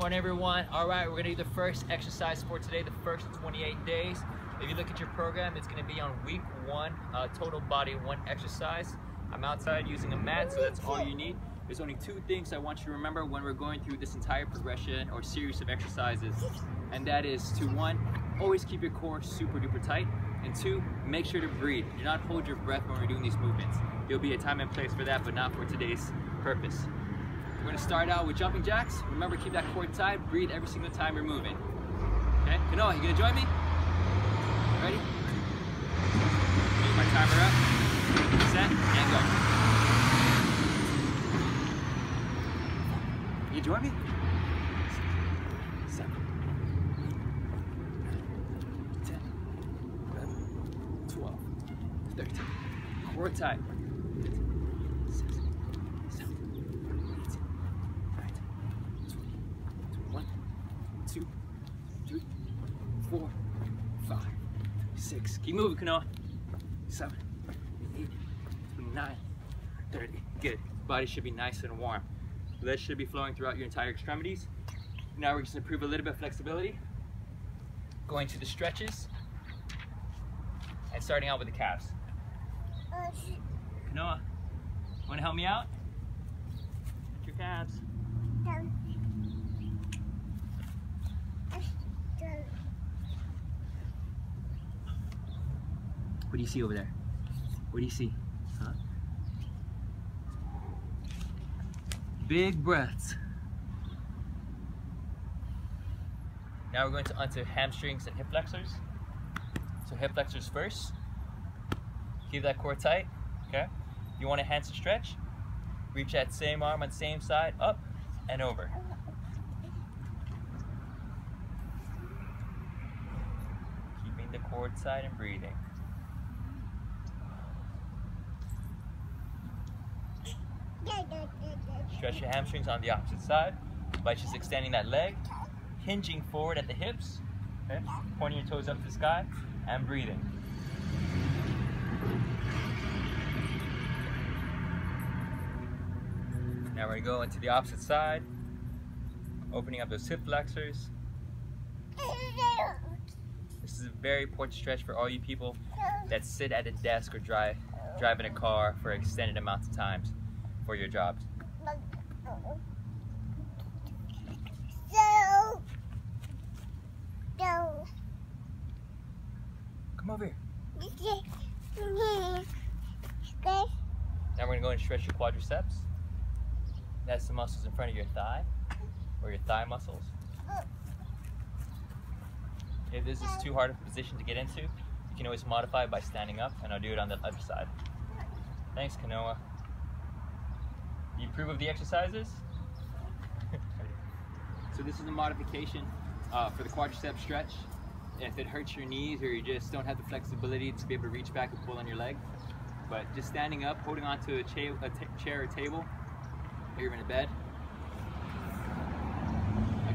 morning, everyone. All right, we're gonna do the first exercise for today, the first of 28 days. If you look at your program, it's gonna be on week 1, total body 1 exercise. I'm outside using a mat, so that's all you need. There's only 2 things I want you to remember when we're going through this entire progression or series of exercises, and that is to 1, always keep your core super duper tight, and 2, make sure to breathe. Do not hold your breath when we're doing these movements. There'll be a time and place for that, but not for today's purpose. We're gonna start out with jumping jacks. Remember, keep that core tight, breathe every single time you're moving. Okay, Kanoa, you gonna join me? Ready? Get my timer up, set, and go. You join me? 7, 10, 11, 12, 13. Core tight. 4, 5, 6. Keep moving, Kanoa. 7, 8, 9, 30. Good. Body should be nice and warm. Legs should be flowing throughout your entire extremities. Now we're just going to improve a little bit of flexibility. Going to the stretches. And starting out with the calves. Kanoa, want to help me out? Stretch your calves. What do you see over there? What do you see? Huh? Big breaths. Now we're going onto hamstrings and hip flexors. So hip flexors first. Keep that core tight. Okay. You want to enhance the stretch? Reach that same arm on the same side, up and over. Keeping the core tight and breathing. Stretch your hamstrings on the opposite side by just extending that leg, hinging forward at the hips, okay? Pointing your toes up to the sky, and breathing. Now we're going to go into the opposite side, opening up those hip flexors. This is a very important stretch for all you people that sit at a desk or drive in a car for extended amounts of times for your jobs. Come over here. Now we're going to go and stretch your quadriceps. That's the muscles in front of your thigh, or your thigh muscles. If this is too hard of a position to get into, you can always modify it by standing up, and I'll do it on the other side. Thanks, Kanoa. You approve of the exercises? So this is the modification for the quadricep stretch. If it hurts your knees or you just don't have the flexibility to be able to reach back and pull on your leg, but just standing up, holding onto a chair or table, or you're in a bed.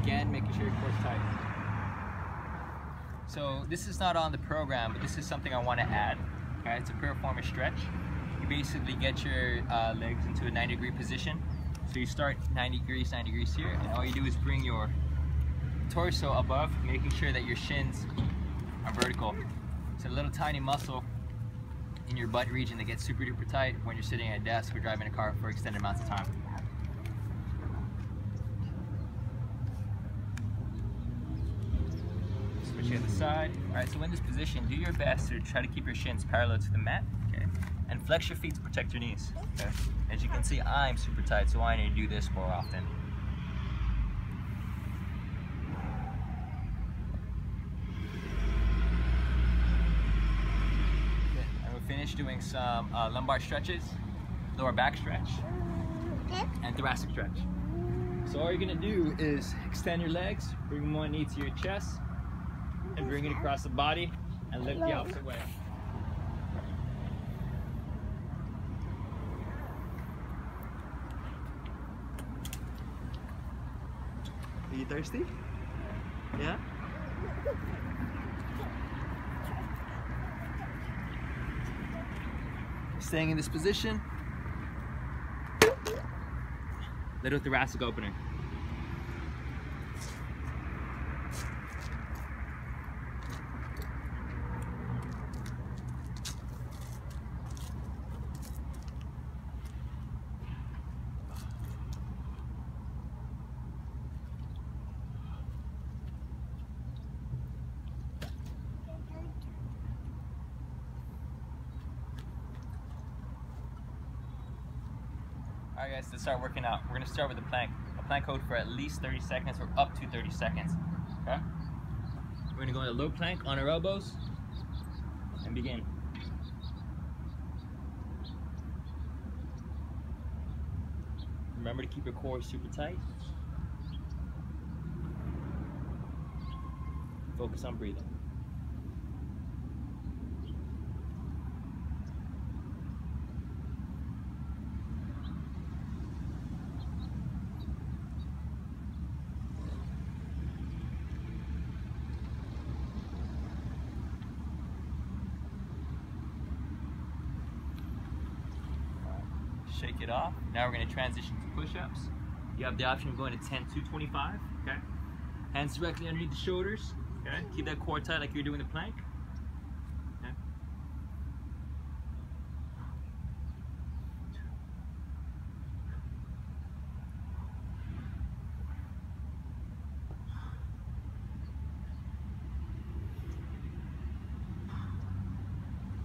Again, making sure your core's tight. So this is not on the program, but this is something I want to add. Okay, it's a piriformis stretch. You basically get your legs into a 90-degree position. So you start 90 degrees here, and all you do is bring your torso above, making sure that your shins are vertical. It's a little tiny muscle in your butt region that gets super duper tight when you're sitting at a desk or driving a car for extended amounts of time. Switch to the side. Alright, so in this position, do your best to try to keep your shins parallel to the mat. Okay? And flex your feet to protect your knees. Okay? As you can see, I'm super tight, so I need to do this more often. Okay. And we'll finish doing some lumbar stretches, lower back stretch, and thoracic stretch. So all you're gonna do is extend your legs, bring one knee to your chest, and bring it across the body, and lift the opposite way. Are you thirsty? Yeah? Staying in this position. Little thoracic opener. All right guys, let's start working out. We're gonna start with a plank hold for at least 30 seconds or up to 30 seconds, okay? We're gonna go in a low plank on our elbows and begin. Remember to keep your core super tight. Focus on breathing. Shake it off. Now we're going to transition to push-ups. You have the option of going to 10 to 25. Okay. Hands directly underneath the shoulders. Okay. Keep that core tight like you're doing the plank. Okay.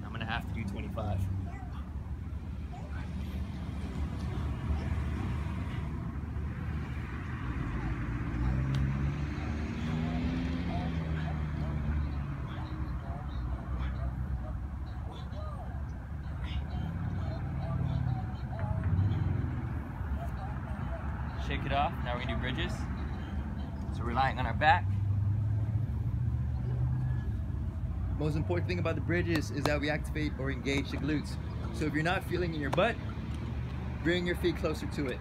I'm going to have to do 25. Shake it off. Now we're going to do bridges. So we're lying on our back. Most important thing about the bridges is that we activate or engage the glutes. So if you're not feeling in your butt, bring your feet closer to it.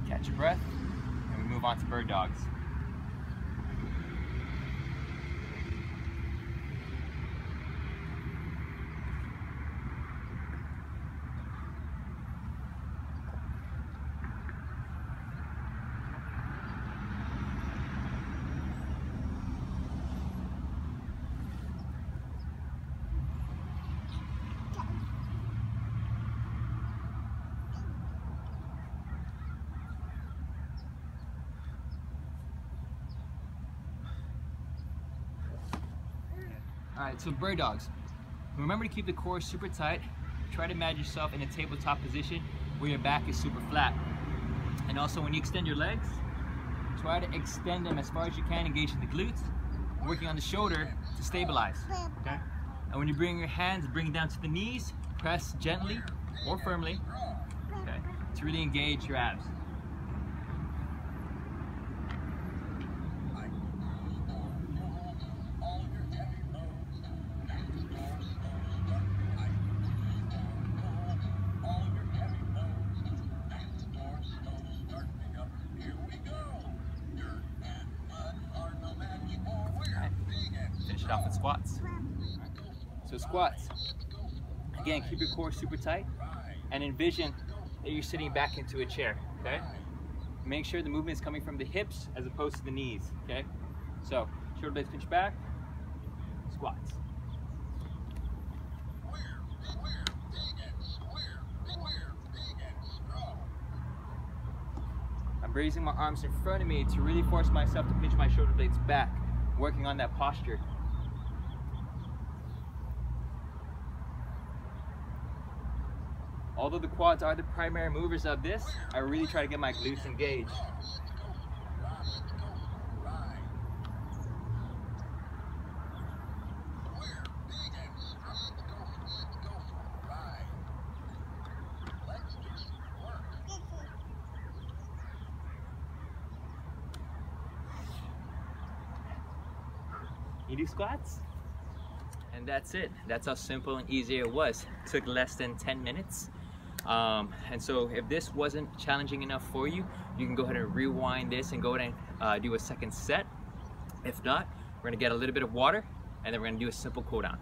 Catch your breath, and we move on to bird dogs. Alright, so bird dogs. Remember to keep the core super tight. Try to imagine yourself in a tabletop position where your back is super flat. And also when you extend your legs, try to extend them as far as you can, engaging the glutes, working on the shoulder to stabilize. Okay? And when you bring your hands, bring it down to the knees, press gently or firmly, okay, to really engage your abs. Finish it off with squats. So squats. Again, keep your core super tight and envision that you're sitting back into a chair, okay? Make sure the movement is coming from the hips as opposed to the knees, okay? So, shoulder blades pinch back, squats. I'm raising my arms in front of me to really force myself to pinch my shoulder blades back, working on that posture. Although the quads are the primary movers of this, I really try to get my glutes engaged. You do squats? And that's it. That's how simple and easy it was. Took less than 10 minutes. And so if this wasn't challenging enough for you, you can go ahead and rewind this and go ahead and do a second set. If not, we're gonna get a little bit of water and then we're gonna do a simple cool down.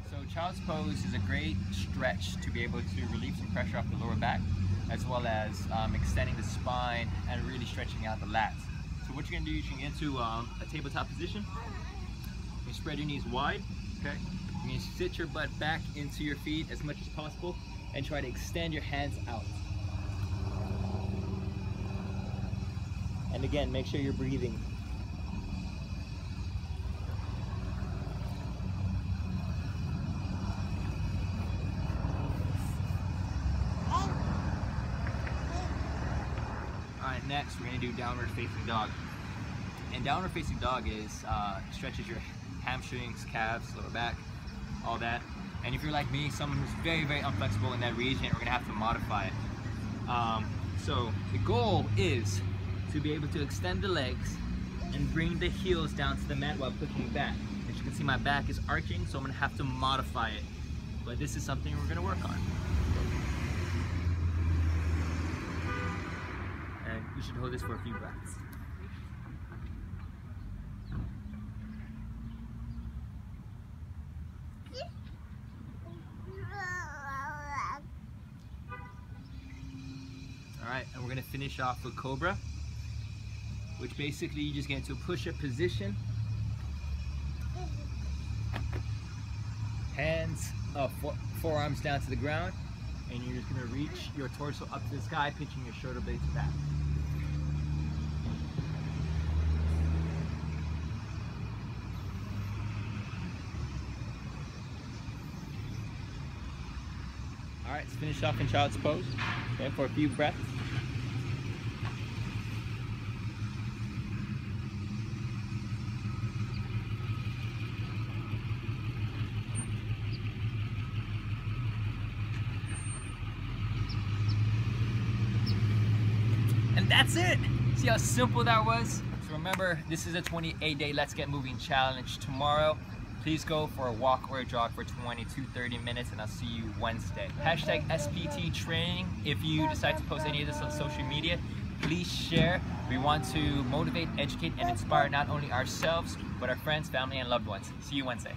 So child's pose is a great stretch to be able to relieve some pressure off the lower back, as well as extending the spine and really stretching out the lats. So what you're gonna do is you can get into a tabletop position. You spread your knees wide, okay? You're gonna sit your butt back into your feet as much as possible and try to extend your hands out. And again, make sure you're breathing. Alright, next we're gonna do downward facing dog. And downward facing dog is stretches your hamstrings, calves, lower back, all that. And if you're like me, someone who's very, very unflexible in that region, we're gonna have to modify it. So the goal is to be able to extend the legs and bring the heels down to the mat while pushing back. As you can see, my back is arching, so I'm gonna have to modify it. But this is something we're gonna work on. And you should hold this for a few breaths. Alright, and we're going to finish off with cobra, which basically you just get into a push-up position. Hands, forearms down to the ground, and you're just going to reach your torso up to the sky, pitching your shoulder blades back. Alright, let's finish off in child's pose, okay, for a few breaths. And that's it! See how simple that was? So remember, this is a 28-day Let's Get Moving challenge. Tomorrow, please go for a walk or a jog for 20 to 30 minutes, and I'll see you Wednesday. Hashtag SPT Training. If you decide to post any of this on social media, please share. We want to motivate, educate, and inspire not only ourselves, but our friends, family, and loved ones. See you Wednesday.